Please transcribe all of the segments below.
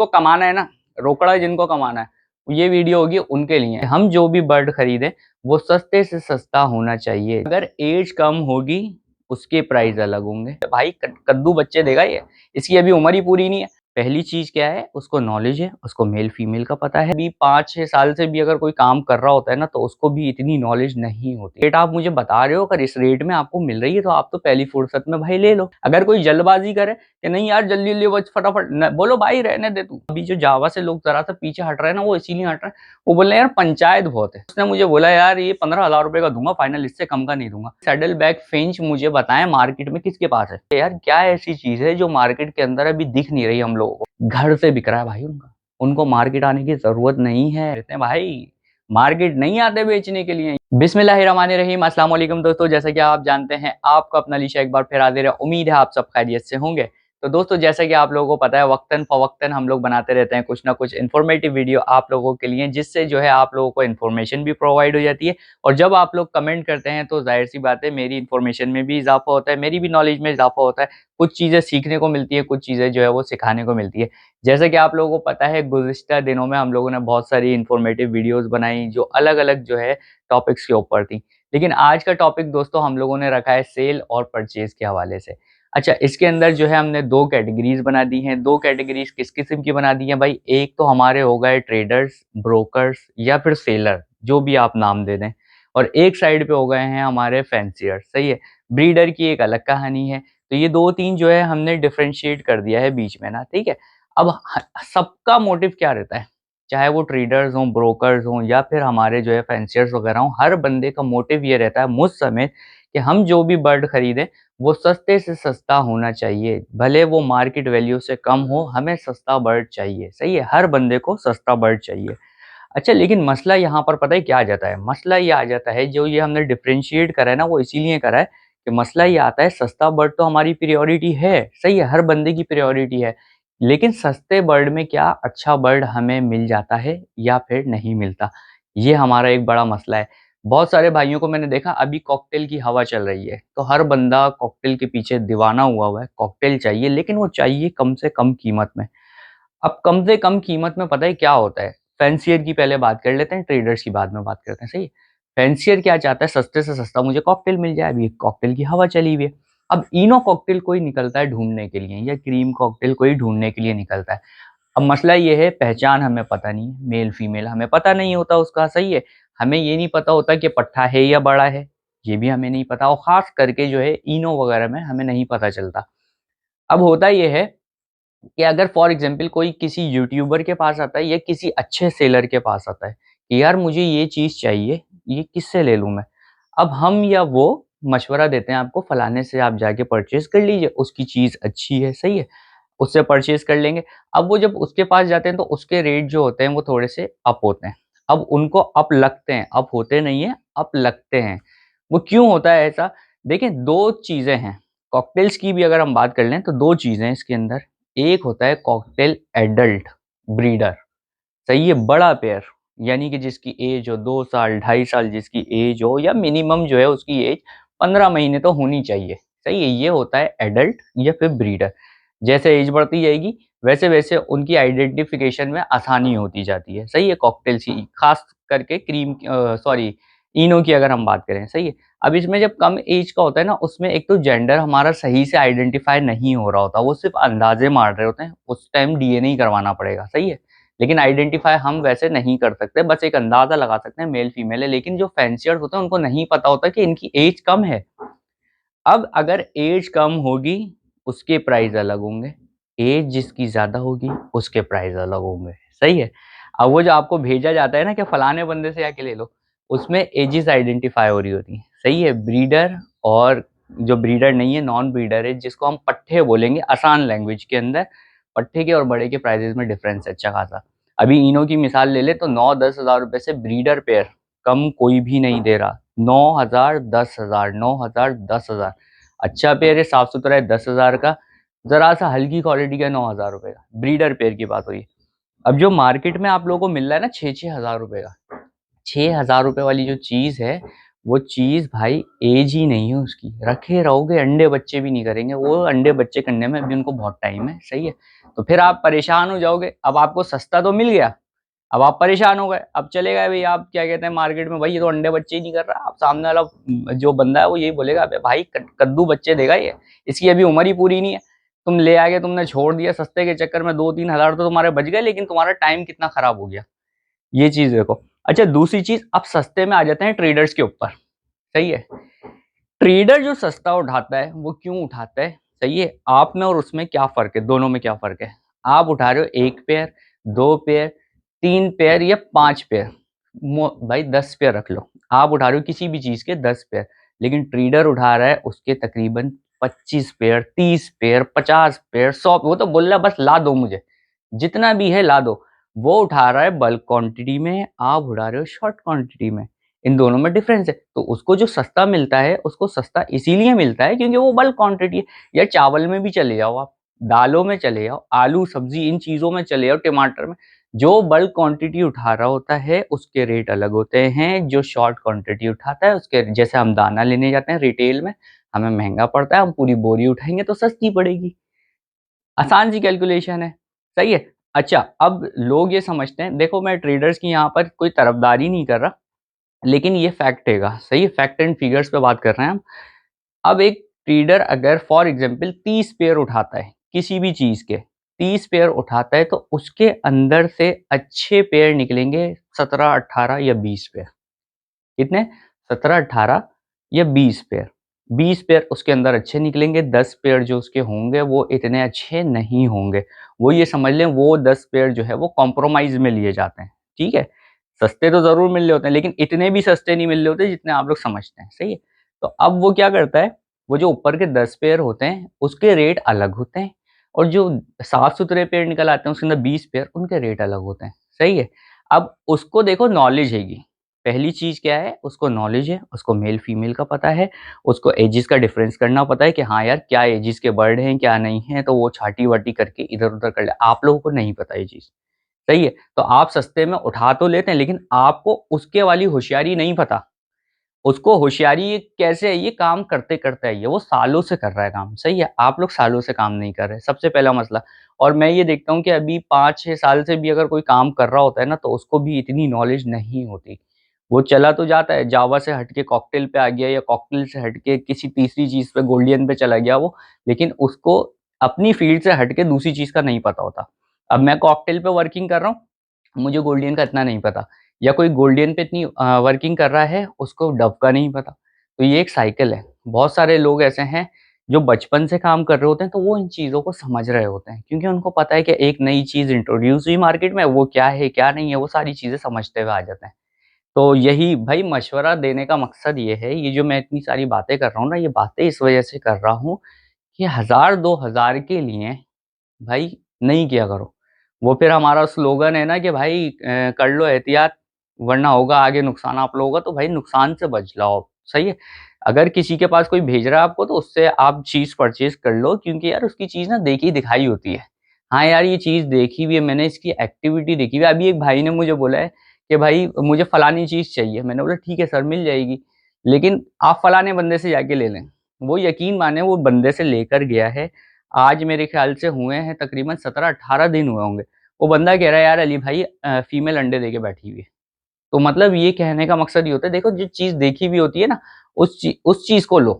को कमाना है ना, रोकड़ा जिनको कमाना है, ये वीडियो होगी उनके लिए। हम जो भी बर्ड खरीदें वो सस्ते से सस्ता होना चाहिए। अगर एज कम होगी उसके प्राइस अलग होंगे। भाई कद्दू बच्चे देगा ये, इसकी अभी उम्र ही पूरी नहीं है। पहली चीज क्या है, उसको नॉलेज है, उसको मेल फीमेल का पता है। अभी 5-6 साल से भी अगर कोई काम कर रहा होता है ना, तो उसको भी इतनी नॉलेज नहीं होती। रेट आप मुझे बता रहे हो, अगर इस रेट में आपको मिल रही है तो आप तो पहली फुर्सत में भाई ले लो। अगर कोई जल्दबाजी करे कि नहीं यार जल्दी जल्दी बस फटाफट, बोलो भाई रहने दे तू। अभी जो जावा से लोग जरा सा पीछे हट रहे हैं ना, वो इसीलिए हट रहे हैं, वो बोल रहे हैं यार पंचायत बहुत है। उसने मुझे बोला यार ये 15,000 रुपए का दूंगा फाइनल, इससे कम का नहीं दूंगा। सैडल बैक फिंच मुझे बताएं मार्केट में किसके पास है यार? क्या ऐसी चीज है जो मार्केट के अंदर अभी दिख नहीं रही हम लोगों को? घर से बिक रहा है भाई उनका, उनको मार्केट आने की जरूरत नहीं है। कहते हैं भाई मार्केट नहीं आते बेचने के लिए। बिस्मिल्लाहिर्रहमानिर्रहीम, अस्सलाम वालेकुम दोस्तों। जैसा कि आप जानते हैं, आपका अपना अलीशा एक बार फिर हाजिर है। उम्मीद है आप सब खैरियत से होंगे। तो दोस्तों जैसा कि आप लोगों को पता है, वक्तन फवक्तन हम लोग बनाते रहते हैं कुछ ना कुछ इन्फॉर्मेटिव वीडियो आप लोगों के लिए, जिससे जो है आप लोगों को इन्फॉर्मेशन भी प्रोवाइड हो जाती है। और जब आप लोग कमेंट करते हैं तो जाहिर सी बात है मेरी इन्फॉर्मेशन में भी इजाफा होता है, मेरी भी नॉलेज में इजाफा होता है। कुछ चीज़ें सीखने को मिलती है, कुछ चीज़ें जो है वो सिखाने को मिलती है। जैसा कि आप लोगों को पता है, गुज़िश्ता दिनों में हम लोगों ने बहुत सारी इन्फॉर्मेटिव वीडियोस बनाई जो अलग अलग जो है टॉपिक्स के ऊपर थी। लेकिन आज का टॉपिक दोस्तों हम लोगों ने रखा है सेल और परचेज के हवाले से। अच्छा, इसके अंदर जो है हमने दो कैटेगरीज बना दी हैं। दो कैटेगरीज किस किस्म की बना दी हैं भाई? एक तो हमारे हो गए ट्रेडर्स, ब्रोकर्स या फिर सेलर, जो भी आप नाम दे दें। और एक साइड पे हो गए हैं हमारे फैंसियर। सही है, ब्रीडर की एक अलग कहानी है। तो ये दो तीन जो है हमने डिफ्रेंशिएट कर दिया है बीच में ना, ठीक है। अब सबका मोटिव क्या रहता है, चाहे वो ट्रेडर्स हों, ब्रोकर्स हों या फिर हमारे जो है फैंसियर्स वगैरह हों, हर बंदे का मोटिव ये रहता है मुझ समेत कि हम जो भी बर्ड खरीदें वो सस्ते से सस्ता होना चाहिए। भले वो मार्केट वैल्यू से कम हो, हमें सस्ता बर्ड चाहिए। सही है, हर बंदे को सस्ता बर्ड चाहिए। अच्छा, लेकिन मसला यहाँ पर पता है क्या आ जाता है? मसला ये आ जाता है, जो ये हमने डिफरेंशिएट करा है ना, वो इसीलिए करा है कि मसला ये आता है, सस्ता बर्ड तो हमारी प्रायोरिटी है। सही है, हर बंदे की प्रायोरिटी है। लेकिन सस्ते बर्ड में क्या अच्छा बर्ड हमें मिल जाता है या फिर नहीं मिलता, ये हमारा एक बड़ा मसला है। बहुत सारे भाइयों को मैंने देखा, अभी कॉकटेल की हवा चल रही है तो हर बंदा कॉकटेल के पीछे दीवाना हुआ है, कॉकटेल चाहिए, लेकिन वो चाहिए कम से कम कीमत में। अब कम से कम कीमत में पता है क्या होता है? फैंसियर की पहले बात कर लेते हैं, ट्रेडर्स की बाद में बात करते हैं। सही है, फैंसियर क्या चाहता है? सस्ते से सस्ता मुझे कॉकटेल मिल जाए। अभी कॉकटेल की हवा चली हुई है। अब इनो कॉकटेल कोई निकलता है ढूंढने के लिए, या क्रीम कॉकटेल कोई ढूंढने के लिए निकलता है। अब मसला ये है, पहचान हमें पता नहीं है, मेल फीमेल हमें पता नहीं होता उसका। सही है, हमें ये नहीं पता होता कि पट्ठा है या बड़ा है, ये भी हमें नहीं पता। और खास करके जो है इनो वगैरह में हमें नहीं पता चलता। अब होता ये है कि अगर फॉर एग्जाम्पल कोई किसी यूट्यूबर के पास आता है या किसी अच्छे सेलर के पास आता है कि यार मुझे ये चीज़ चाहिए, ये किससे ले लूँ मैं? अब हम या वो मशवरा देते हैं आपको, फलाने से आप जाके परचेज कर लीजिए, उसकी चीज़ अच्छी है। सही है, उससे परचेज कर लेंगे। अब वो जब उसके पास जाते हैं तो उसके रेट जो होते हैं वो थोड़े से अप होते हैं। अब उनको अप लगते हैं, अप होते नहीं है, अप लगते हैं। वो क्यों होता है ऐसा? देखिए, दो चीज़ें हैं। कॉकटेल्स की भी अगर हम बात कर लें तो दो चीज़ें हैं इसके अंदर। एक होता है कॉकटेल एडल्ट ब्रीडर। सही है, बड़ा पेयर, यानी कि जिसकी एज हो 2 साल, 2.5 साल जिसकी एज हो, या मिनिमम जो है उसकी एज 15 महीने तो होनी चाहिए। सही है, ये होता है एडल्ट या फिर ब्रीडर। जैसे एज बढ़ती जाएगी वैसे वैसे उनकी आइडेंटिफिकेशन में आसानी होती जाती है। सही है, कॉकटेल्स की खास करके क्रीम, सॉरी, इनो की अगर हम बात करें। सही है, अब इसमें जब कम एज का होता है ना, उसमें एक तो जेंडर हमारा सही से आइडेंटिफाई नहीं हो रहा होता, वो सिर्फ अंदाजे मार रहे होते हैं। उस टाइम डीएनए ही करवाना पड़ेगा। सही है, लेकिन आइडेंटिफाई हम वैसे नहीं कर सकते, बस एक अंदाजा लगा सकते हैं मेल फीमेल है। लेकिन जो फैंसियर्स होते हैं उनको नहीं पता होता कि इनकी एज कम है। अब अगर एज कम होगी उसके प्राइस अलग होंगे, एज जिसकी ज्यादा होगी उसके प्राइस अलग होंगे। सही है, अब वो जो आपको भेजा जाता है ना कि फलाने बंदे से आके ले लो, उसमें एजेस आइडेंटिफाई हो रही होती है। सही है, ब्रीडर और जो ब्रीडर नहीं है, नॉन ब्रीडर है, जिसको हम पट्ठे बोलेंगे आसान लैंग्वेज के अंदर। पट्ठे के और बड़े के प्राइसेस में डिफरेंस है अच्छा खासा। अभी इनो की मिसाल ले ले तो 9-10 हजार रुपए से ब्रीडर पेयर कम कोई भी नहीं दे रहा। 9,000, 10,000, 9,000, 10,000। अच्छा पेयर है, साफ सुथरा है, 10,000 का। जरा सा हल्की क्वालिटी का 9,000 रुपए का ब्रीडर पेयर की बात हुई। अब जो मार्केट में आप लोगों को मिल रहा है ना 6-6 हजार रुपए का, 6,000 रुपए वाली जो चीज है वो चीज़ भाई एज ही नहीं है उसकी, रखे रहोगे अंडे बच्चे भी नहीं करेंगे, वो अंडे बच्चे करने में अभी उनको बहुत टाइम है, सही है। तो फिर आप परेशान हो जाओगे। अब आपको सस्ता तो मिल गया, अब आप परेशान हो गए, अब चले गए भाई आप क्या कहते हैं मार्केट में, भाई ये तो अंडे बच्चे ही नहीं कर रहा। आप सामने वाला जो बंदा है वो यही बोलेगा, अबे भाई कद्दू बच्चे देगा ये, इसकी अभी उम्र ही पूरी नहीं है। तुम ले आगे तुमने छोड़ दिया सस्ते के चक्कर में, 2-3 हज़ार तो तुम्हारे बच गए, लेकिन तुम्हारा टाइम कितना खराब हो गया, ये चीज देखो। अच्छा, दूसरी चीज, अब सस्ते में आ जाते हैं ट्रेडर्स के ऊपर, सही है। ट्रेडर जो सस्ता उठाता है वो क्यों उठाता है, सही है। आप में और उसमें क्या फर्क है, दोनों में क्या फर्क है। आप उठा रहे हो 1 पेयर, 2 पेयर, 3 पेयर या 5 पेयर, भाई 10 पेयर रख लो। आप उठा रहे हो किसी भी चीज के 10 पेयर, लेकिन ट्रेडर उठा रहा है उसके तकरीबन 25 पेयर, 30 पेयर, 50 पेयर, 100, वो तो बोल रहा है बस ला दो मुझे, जितना भी है ला दो। वो उठा रहा है बल्क क्वांटिटी में, आप उठा रहे हो शॉर्ट क्वांटिटी में। इन दोनों में डिफरेंस है। तो उसको जो सस्ता मिलता है, उसको सस्ता इसीलिए मिलता है क्योंकि वो बल्क क्वांटिटी है। या चावल में भी चले जाओ आप, दालों में चले जाओ, आलू सब्जी इन चीजों में चले जाओ, टमाटर में, जो बल्क क्वांटिटी उठा रहा होता है उसके रेट अलग होते हैं। जो शॉर्ट क्वांटिटी उठाता है उसके, जैसे हम दाना लेने जाते हैं रिटेल में, हमें महंगा पड़ता है, हम पूरी बोरी उठाएंगे तो सस्ती पड़ेगी। आसान सी कैलकुलेशन है, सही है। अच्छा, अब लोग ये समझते हैं, देखो मैं ट्रेडर्स की यहाँ पर कोई तरफदारी नहीं कर रहा, लेकिन ये फैक्ट हैगा, सही है, फैक्ट एंड फिगर्स पे बात कर रहे हैं हम। अब एक ट्रेडर अगर फॉर एग्जांपल 30 पेयर उठाता है किसी भी चीज के, 30 पेयर उठाता है, तो उसके अंदर से अच्छे पेयर निकलेंगे 17, 18 या 20 पेयर। कितने? 17, 18 या 20 पेयर। 20 पेयर उसके अंदर अच्छे निकलेंगे, 10 पेयर जो उसके होंगे वो इतने अच्छे नहीं होंगे। वो ये समझ लें वो 10 पेयर जो है वो कॉम्प्रोमाइज में लिए जाते हैं, ठीक है। सस्ते तो जरूर मिल रहे होते हैं, लेकिन इतने भी सस्ते नहीं मिल रहे होते जितने आप लोग समझते हैं, सही है। तो अब वो क्या करता है, वो जो ऊपर के 10 पेयर होते हैं उसके रेट अलग होते हैं, और जो साफ सुथरे पेड़ निकल आते हैं उसके अंदर 20 पेयर, उनके रेट अलग होते हैं, सही है। अब उसको देखो नॉलेज हैगी, पहली चीज क्या है, उसको नॉलेज है, उसको मेल फीमेल का पता है, उसको एजिस का डिफरेंस करना पता है कि हाँ यार क्या एजिस के बर्ड हैं क्या नहीं है, तो वो छाटी वाटी करके इधर उधर कर ले। आप लोगों को नहीं पता ये चीज, सही है। तो आप सस्ते में उठा तो लेते हैं, लेकिन आपको उसके वाली होशियारी नहीं पता। उसको होशियारी ये कैसे है, ये काम करते करते है, ये वो सालों से कर रहा है काम, सही है। आप लोग सालों से काम नहीं कर रहे, सबसे पहला मसला। और मैं ये देखता हूँ कि अभी 5-6 साल से भी अगर कोई काम कर रहा होता है ना, तो उसको भी इतनी नॉलेज नहीं होती। वो चला तो जाता है, जावा से हट के कॉकटेल पे आ गया, या कॉकटेल से हट के किसी तीसरी चीज पे, गोल्डियन पे चला गया वो, लेकिन उसको अपनी फील्ड से हट के दूसरी चीज का नहीं पता होता। अब मैं कॉकटेल पे वर्किंग कर रहा हूँ, मुझे गोल्डियन का इतना नहीं पता, या कोई गोल्डियन पे इतनी वर्किंग कर रहा है उसको डव का नहीं पता। तो ये एक साइकिल है। बहुत सारे लोग ऐसे हैं जो बचपन से काम कर रहे होते हैं, तो वो इन चीज़ों को समझ रहे होते हैं, क्योंकि उनको पता है कि एक नई चीज़ इंट्रोड्यूस हुई मार्केट में, वो क्या है क्या नहीं है, वो सारी चीज़ें समझते हुए आ जाते हैं। तो यही भाई मशवरा देने का मकसद ये है, ये जो मैं इतनी सारी बातें कर रहा हूँ ना, ये बातें इस वजह से कर रहा हूँ कि 1000-2000 के लिए भाई नहीं किया करो। वो फिर हमारा स्लोगन है ना कि भाई कर लो एहतियात, वरना होगा आगे नुकसान आप लोगों का। तो भाई नुकसान से बच लाओ, सही है। अगर किसी के पास कोई भेज रहा है आपको, तो उससे आप चीज़ परचेज़ कर लो, क्योंकि यार उसकी चीज़ ना देखी दिखाई होती है। हाँ यार, ये चीज़ देखी हुई है मैंने, इसकी एक्टिविटी देखी हुई है। अभी एक भाई ने मुझे बोला है कि भाई मुझे फलानी चीज़ चाहिए। मैंने बोला ठीक है सर, मिल जाएगी, लेकिन आप फलाने बंदे से जाके ले लें। वो यकीन माने वो बंदे से लेकर गया है, आज मेरे ख्याल से हुए हैं तकरीबन 17-18 दिन हुए होंगे। वो बंदा कह रहा है यार अली भाई फीमेल अंडे देके बैठी हुई है। तो मतलब ये कहने का मकसद ये होता है, देखो जो चीज़ देखी हुई होती है ना, उस चीज़ को लो,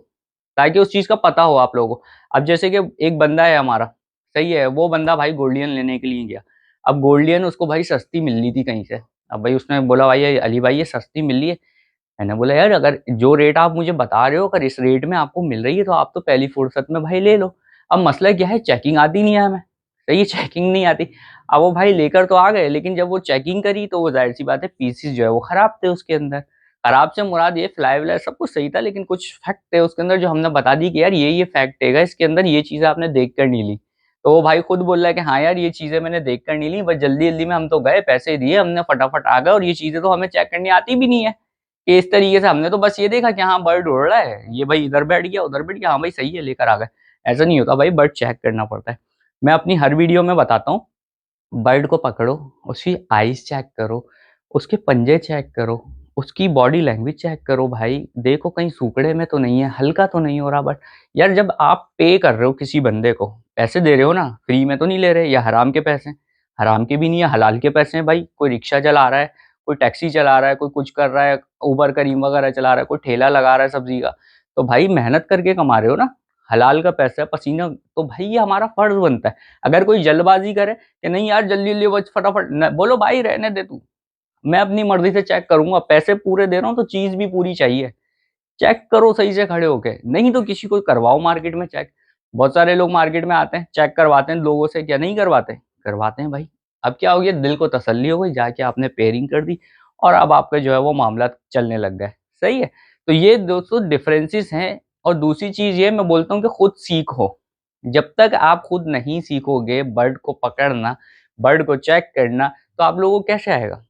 ताकि उस चीज़ का पता हो आप लोगों को। अब जैसे कि एक बंदा है हमारा, सही है, वो बंदा भाई गोल्डियन लेने के लिए गया। अब गोल्डियन उसको भाई सस्ती मिल रही थी कहीं से। अब भाई उसने बोला भाई ये अली भाई ये सस्ती मिल रही है। मैंने बोला यार अगर जो रेट आप मुझे बता रहे हो, अगर इस रेट में आपको मिल रही है, तो आप तो पहली फुर्सत में भाई ले लो। अब मसला क्या है, चेकिंग आती नहीं है हमें, सही है, चेकिंग नहीं आती। अब वो भाई लेकर तो आ गए, लेकिन जब वो चेकिंग करी तो वो जाहिर सी बात है पीसीस जो है वो खराब थे उसके अंदर। खराब से मुराद ये फ्लाई व्लाई सब कुछ सही था, लेकिन कुछ फैक्ट थे उसके अंदर जो हमने बता दी कि यार ये फैक्ट है इसके अंदर, ये चीजें आपने देख कर नहीं ली। तो वो भाई खुद बोल रहा है कि हाँ यार ये चीजें मैंने देख कर नहीं ली, बस जल्दी जल्दी में हम तो गए, पैसे दिए हमने, फटाफट आ गए, और ये चीजें तो हमें चेक करनी आती भी नहीं है। कि इस तरीके से हमने तो बस ये देखा कि हाँ बर्ड उड़ रहा है, ये भाई इधर बैठ गया उधर बैठ गया, हाँ भाई सही है लेकर आ गए। ऐसा नहीं होता भाई, बर्ड चेक करना पड़ता है। मैं अपनी हर वीडियो में बताता हूँ, बर्ड को पकड़ो, उसकी आईज चेक करो, उसके पंजे चेक करो, उसकी बॉडी लैंग्वेज चेक करो भाई, देखो कहीं सूखड़े में तो नहीं है, हल्का तो नहीं हो रहा। बट यार जब आप पे कर रहे हो किसी बंदे को, पैसे दे रहे हो ना, फ्री में तो नहीं ले रहे, या हराम के पैसे, हराम के भी नहीं है, हलाल के पैसे हैं भाई। कोई रिक्शा चला रहा है, कोई टैक्सी चला रहा है, कोई कुछ कर रहा है, उबर करीम वगैरह चला रहा है, कोई ठेला लगा रहा है सब्जी का, तो भाई मेहनत करके कमा रहे हो ना, हलाल का पैसा है, पसीना, तो भाई ये हमारा फर्ज बनता है। अगर कोई जल्दबाजी करे कि नहीं यार जल्दी जल्दी बस फटाफट, बोलो भाई रहने दे तू, मैं अपनी मर्जी से चेक करूंगा, पैसे पूरे दे रहा हूँ तो चीज भी पूरी चाहिए। चेक करो सही से खड़े होके, नहीं तो किसी को करवाओ मार्केट में चेक। बहुत सारे लोग मार्केट में आते हैं, चेक करवाते हैं लोगों से, क्या नहीं करवाते, करवाते हैं भाई। अब क्या हो गया, दिल को तसल्ली हो गई, जाके आपने पेयरिंग कर दी और अब आपका जो है वो मामला चलने लग गए। सही है। तो ये दोस्तों डिफरेंसेस हैं। और दूसरी चीज ये मैं बोलता हूँ कि खुद सीखो। जब तक आप खुद नहीं सीखोगे बर्ड को पकड़ना, बर्ड को चेक करना, तो आप लोगों को कैसे आएगा,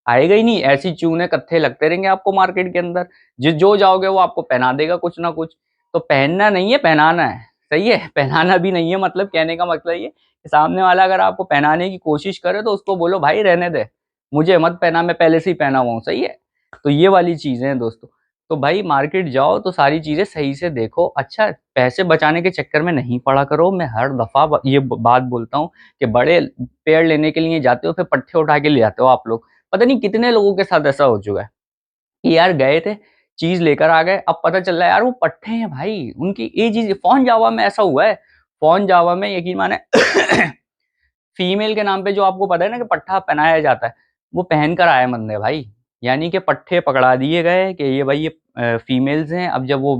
आएगा ही नहीं। ऐसी चूने कत्थे लगते रहेंगे आपको मार्केट के अंदर, जो जाओगे वो आपको पहना देगा कुछ ना कुछ। तो पहनना नहीं है, पहनाना है। सही है, पहनाना भी नहीं है, मतलब कहने का मतलब ये कि सामने वाला अगर आपको पहनाने की कोशिश करे तो उसको बोलो भाई रहने दे, मुझे मत पहना, मैं पहले से ही पहना हुआ हूँ। सही है। तो ये वाली चीजें हैं दोस्तों। तो भाई मार्केट जाओ तो सारी चीजें सही से देखो। अच्छा, पैसे बचाने के चक्कर में नहीं पड़ा करो। मैं हर दफा ये बात बोलता हूँ कि बड़े पेड़ लेने के लिए जाते हो, फिर पट्टे उठा के ले आते हो आप लोग। पता नहीं कितने लोगों के साथ ऐसा हो चुका है कि यार गए थे, चीज लेकर आ गए, अब पता चल रहा है यार वो पट्टे हैं भाई, उनकी ये चीज। फोन जावा में ऐसा हुआ है, फोन जावा में यकीन माने फीमेल के नाम पे जो आपको पता है ना कि पट्टा पहनाया जाता है, वो पहन कर आए बंदे भाई। यानी कि पट्टे पकड़ा दिए गए कि ये भाई ये फीमेल्स हैं। अब जब वो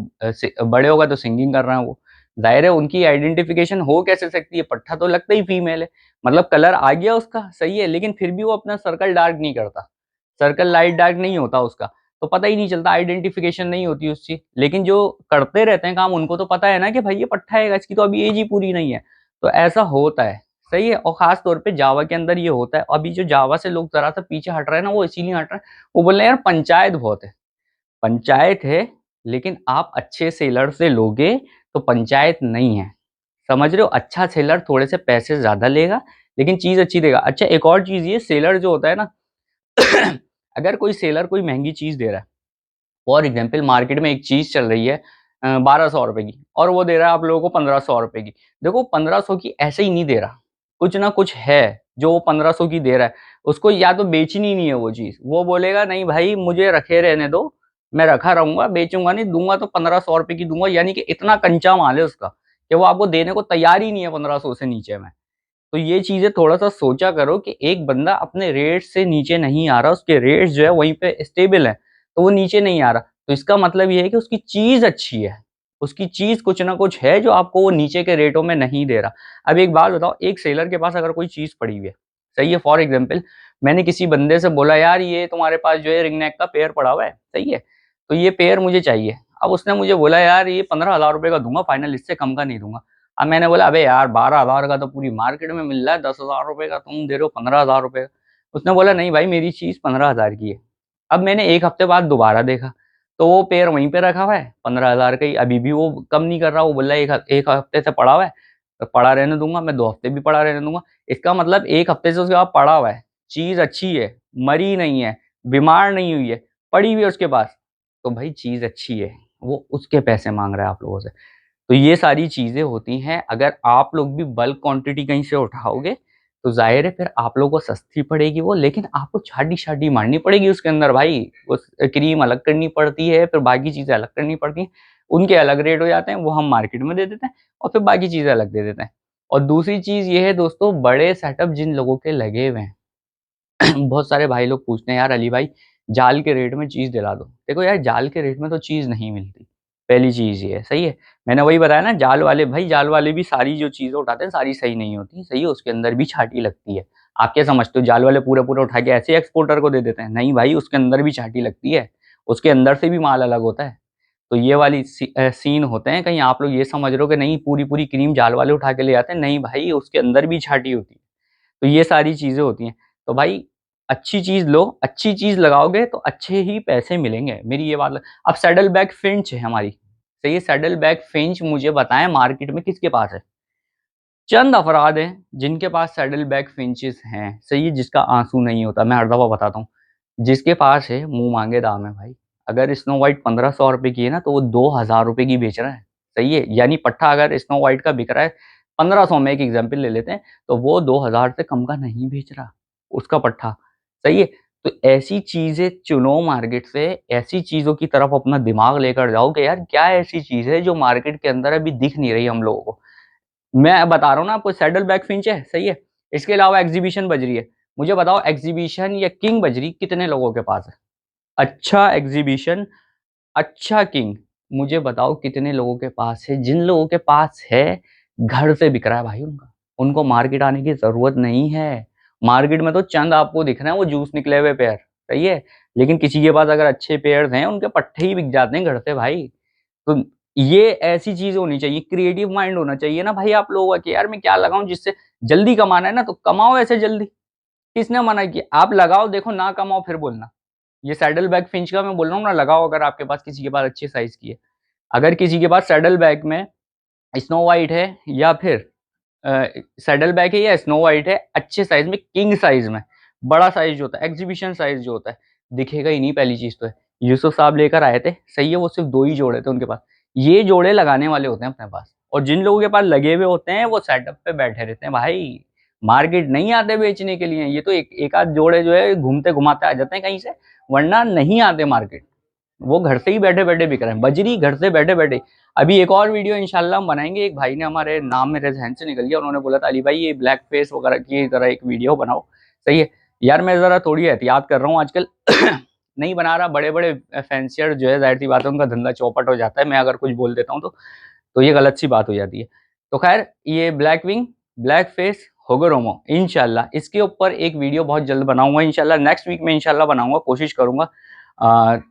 बड़े होगा तो सिंगिंग कर रहे हैं वो, जाहिर है उनकी आइडेंटिफिकेशन हो कैसे सकती है, पट्टा तो लगता ही फीमेल है, मतलब कलर आ गया उसका। सही है, लेकिन फिर भी वो अपना सर्कल डार्क नहीं करता, सर्कल लाइट डार्क नहीं होता उसका, तो पता ही नहीं चलता, आइडेंटिफिकेशन नहीं होती उसकी। लेकिन जो करते रहते हैं काम, उनको तो पता है ना कि भाई ये पट्टा है, इसकी तो अभी एज ही पूरी नहीं है। तो ऐसा होता है। सही है। और खास तौर पे जावा के अंदर ये होता है। अभी जो जावा से लोग जरा सा पीछे हट रहे हैं ना, वो इसीलिए हट रहे हैं, वो बोल रहे हैं यार पंचायत बहुत है। पंचायत है, लेकिन आप अच्छे सेलर से लोगे तो पंचायत नहीं है। समझ रहे हो, अच्छा सेलर थोड़े से पैसे ज्यादा लेगा लेकिन चीज अच्छी देगा। अच्छा, एक और चीज, ये सेलर जो होता है ना, अगर कोई सेलर कोई महंगी चीज दे रहा है, फॉर एग्जाम्पल मार्केट में एक चीज चल रही है 1200 रुपए की, और वो दे रहा है आप लोगों को 1500 रुपए की। देखो 1500 की ऐसे ही नहीं दे रहा, कुछ ना कुछ है जो वो 1500 की दे रहा है। उसको या तो बेचनी नहीं है वो चीज, वो बोलेगा नहीं भाई मुझे रखे रहने दो, मैं रखा रहूंगा, बेचूंगा नहीं, दूंगा तो 1500 रुपए की दूंगा। यानी कि इतना कंचा माल है उसका कि वो आपको देने को तैयार ही नहीं है 1500 से नीचे में। तो ये चीजें थोड़ा सा सोचा करो कि एक बंदा अपने रेट से नीचे नहीं आ रहा, उसके रेट जो है वहीं पे स्टेबल है, तो वो नीचे नहीं आ रहा, तो इसका मतलब ये है कि उसकी चीज अच्छी है, उसकी चीज कुछ ना कुछ है जो आपको वो नीचे के रेटों में नहीं दे रहा। अब एक बात बताओ, एक सेलर के पास अगर कोई चीज पड़ी हुई है, सही है, फॉर एग्जाम्पल मैंने किसी बंदे से बोला यार ये तुम्हारे पास जो है रिंग नेक का पेयर पड़ा हुआ है, सही है, तो ये पेयर मुझे चाहिए। अब उसने मुझे बोला यार ये 15,000 रुपए का दूंगा फाइनल, इससे कम का नहीं दूंगा। अब मैंने बोला अबे यार 12,000 का तो पूरी मार्केट में मिल रहा है, 10,000 रुपए का तुम दे रहे हो 15,000 रुपए का। उसने बोला नहीं भाई मेरी चीज 15,000 की है। अब मैंने एक हफ्ते बाद दोबारा देखा तो वो पेड़ वहीं पे रखा हुआ है 15,000 का ही, अभी भी वो कम नहीं कर रहा। वो बोला एक हफ्ते से पड़ा हुआ है, तो पड़ा रहने दूंगा, मैं 2 हफ्ते भी पड़ा रहने दूंगा। इसका मतलब एक हफ्ते से उसके बाद पड़ा हुआ है, चीज अच्छी है, मरी नहीं है, बीमार नहीं हुई है, पड़ी हुई है उसके पास, तो भाई चीज अच्छी है, वो उसके पैसे मांग रहा है आप लोगों से। तो ये सारी चीजें होती हैं। अगर आप लोग भी बल्क क्वांटिटी कहीं से उठाओगे तो जाहिर है फिर आप लोगों को सस्ती पड़ेगी वो, लेकिन आपको छाटी छाटी मारनी पड़ेगी उसके अंदर भाई। वो क्रीम अलग करनी पड़ती है, फिर बाकी चीजें अलग करनी पड़ती हैं, उनके अलग रेट हो जाते हैं, वो हम मार्केट में दे देते हैं और फिर बाकी चीजें अलग दे देते हैं। और दूसरी चीज ये है दोस्तों, बड़े सेटअप जिन लोगों के लगे हुए हैं बहुत सारे भाई लोग पूछते हैं यार अली भाई जाल के रेट में चीज दिला दो। देखो यार जाल के रेट में तो चीज नहीं मिलती, पहली चीज ये है। सही है, मैंने वही बताया ना, जाल वाले भाई, जाल वाले भी सारी जो चीजें उठाते हैं सारी सही नहीं होती। सही है, उसके अंदर भी छाटी लगती है। आप क्या समझते हो जाल वाले पूरे पूरे उठा के ऐसे एक्सपोर्टर को दे देते हैं? नहीं भाई, उसके अंदर भी छाटी लगती है, उसके अंदर से भी माल अलग होता है। तो ये वाली सीन होते हैं। कहीं आप लोग ये समझ रहे हो कि नहीं पूरी पूरी क्रीम जाल वाले उठा के ले आते हैं, नहीं भाई, उसके अंदर भी छाटी होती है। तो ये सारी चीजें होती हैं। तो भाई अच्छी चीज लो, अच्छी चीज लगाओगे तो अच्छे ही पैसे मिलेंगे, मेरी ये बात। अब सैडल बैग फिंच है हमारी, सही है, सैडल बैग फिंच मुझे बताएं मार्केट में किसके पास है? चंद अफराद हैं जिनके पास सैडल बैग फिंचेस हैं। सही है, जिसका आंसू नहीं होता, मैं हर दफा बताता हूँ। जिसके पास है मुंह मांगे दाम है भाई। अगर स्नो वाइट 1500 रुपए की है ना, तो वो 2000 रुपए की बेच रहा है। सही है, यानी पट्ठा अगर स्नो वाइट का बिक रहा है 1500 में, एक एग्जाम्पल ले लेते हैं, तो वो 2000 से कम का नहीं बेच रहा उसका पट्ठा। सही है। तो ऐसी चीजें चुनो मार्केट से, ऐसी चीजों की तरफ अपना दिमाग लेकर जाओ कि यार क्या ऐसी चीज है जो मार्केट के अंदर अभी दिख नहीं रही हम लोगों को। मैं बता रहा हूँ ना आपको, सैडल बैक फिंच है। सही है। इसके अलावा एग्जीबिशन बज रही है। मुझे बताओ, एग्जीबिशन या किंग बजरी कितने लोगों के पास है? अच्छा एग्जीबिशन, अच्छा किंग, मुझे बताओ कितने लोगों के पास है? जिन लोगों के पास है, घर से बिक रहा है भाई उनका। उनको मार्केट आने की जरूरत नहीं है। मार्केट में तो चंद आपको दिख रहे हैं वो जूस निकले हुए पेयर। सही है। लेकिन किसी के पास अगर अच्छे पेयर हैं, उनके पट्टे ही बिक जाते हैं घर से भाई। तो ये ऐसी चीज होनी चाहिए, क्रिएटिव माइंड होना चाहिए ना भाई आप लोगों का, कि यार मैं क्या लगाऊं जिससे जल्दी कमाना है ना, तो कमाओ ऐसे जल्दी। किसने मना किया? आप लगाओ, देखो ना कमाओ फिर बोलना। ये सैडल बैग फिंच का मैं बोल रहा हूँ ना, लगाओ अगर आपके पास किसी के पास अच्छे साइज की है। अगर किसी के पास सैडल बैग में स्नो वाइट है, या फिर सैडल बैग है या स्नो वाइट है अच्छे साइज में, किंग साइज में, बड़ा साइज जो होता है, एग्जीबिशन साइज जो होता है, दिखेगा ही नहीं। पहली चीज तो है, यूसुफ साहब लेकर आए थे। सही है, वो सिर्फ 2 ही जोड़े थे उनके पास। ये जोड़े लगाने वाले होते हैं अपने पास, और जिन लोगों के पास लगे हुए होते हैं वो सेटअप पे बैठे रहते हैं भाई। मार्केट नहीं आते बेचने के लिए। ये तो एक आध जोड़े जो है घूमते घुमाते आ जाते हैं कहीं से, वरना नहीं आते मार्केट। वो घर से ही बैठे बैठे बिक रहे हैं, बजरी घर से बैठे बैठे। अभी एक और वीडियो इंशाल्लाह हम बनाएंगे। एक भाई ने, हमारे नाम मेरे जहन से निकल गया, उन्होंने बोला था अली भाई ये ब्लैक फेस वगैरह की तरह एक वीडियो बनाओ। सही है। यार मैं जरा थोड़ी एहतियात कर रहा हूँ आजकल नहीं बना रहा। बड़े बड़े फैंसियर जो है, जाहिर सी बात है उनका धंधा चौपट हो जाता है। मैं अगर कुछ बोल देता हूँ तो ये गलत सी बात हो जाती है। तो खैर, ये ब्लैक विंग, ब्लैक फेस, होगोरोमो, इंशाल्लाह इसके ऊपर एक वीडियो बहुत जल्द बनाऊंगा। इंशाल्लाह नेक्स्ट वीक में इंशाल्लाह बनाऊंगा, कोशिश करूंगा।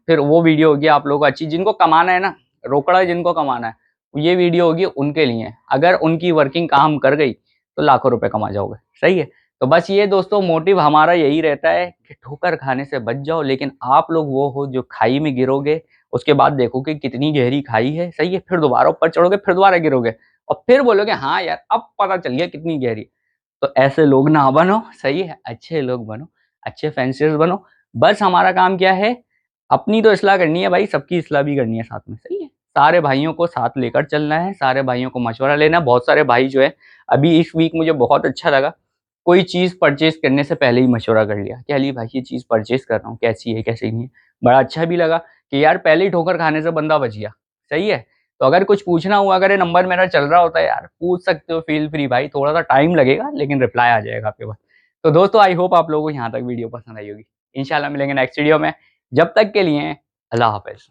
फिर वो वीडियो होगी आप लोगों को अच्छी, जिनको कमाना है ना, रोकड़ा जिनको कमाना है, ये वीडियो होगी उनके लिए। अगर उनकी वर्किंग काम कर गई तो लाखों रुपए कमा जाओगे। सही है। तो बस ये दोस्तों, मोटिव हमारा यही रहता है कि ठोकर खाने से बच जाओ, लेकिन आप लोग वो हो जो खाई में गिरोगे, उसके बाद देखोगे कितनी गहरी खाई है। सही है। फिर दोबारा ऊपर चढ़ोगे, फिर दोबारा गिरोगे, और फिर बोलोगे हाँ यार अब पता चल गया कितनी गहरी। तो ऐसे लोग ना बनो। सही है। अच्छे लोग बनो, अच्छे फैंसियर्स बनो। बस हमारा काम क्या है, अपनी तो इस्लाह करनी है भाई, सबकी इस्लाह भी करनी है साथ में। सही है। सारे भाइयों को साथ लेकर चलना है, सारे भाइयों को मशवरा लेना है। बहुत सारे भाई जो है, अभी इस वीक मुझे बहुत अच्छा लगा, कोई चीज परचेज करने से पहले ही मशवरा कर लिया कि अली भाई ये चीज परचेज कर रहा हूँ, कैसी है कैसी नहीं है। बड़ा अच्छा भी लगा कि यार पहले ही ठोकर खाने से बंदा बच गया। सही है। तो अगर कुछ पूछना हुआ, अगर ये नंबर मेरा चल रहा होता है यार, पूछ सकते हो, फील फ्री भाई। थोड़ा सा टाइम लगेगा लेकिन रिप्लाई आ जाएगा आपके पास। तो दोस्तों, आई होप आप लोगों को यहाँ तक वीडियो पसंद आई होगी। इंशाल्लाह मिलेंगे नेक्स्ट वीडियो में। जब तक के लिए अल्लाह हाफिज।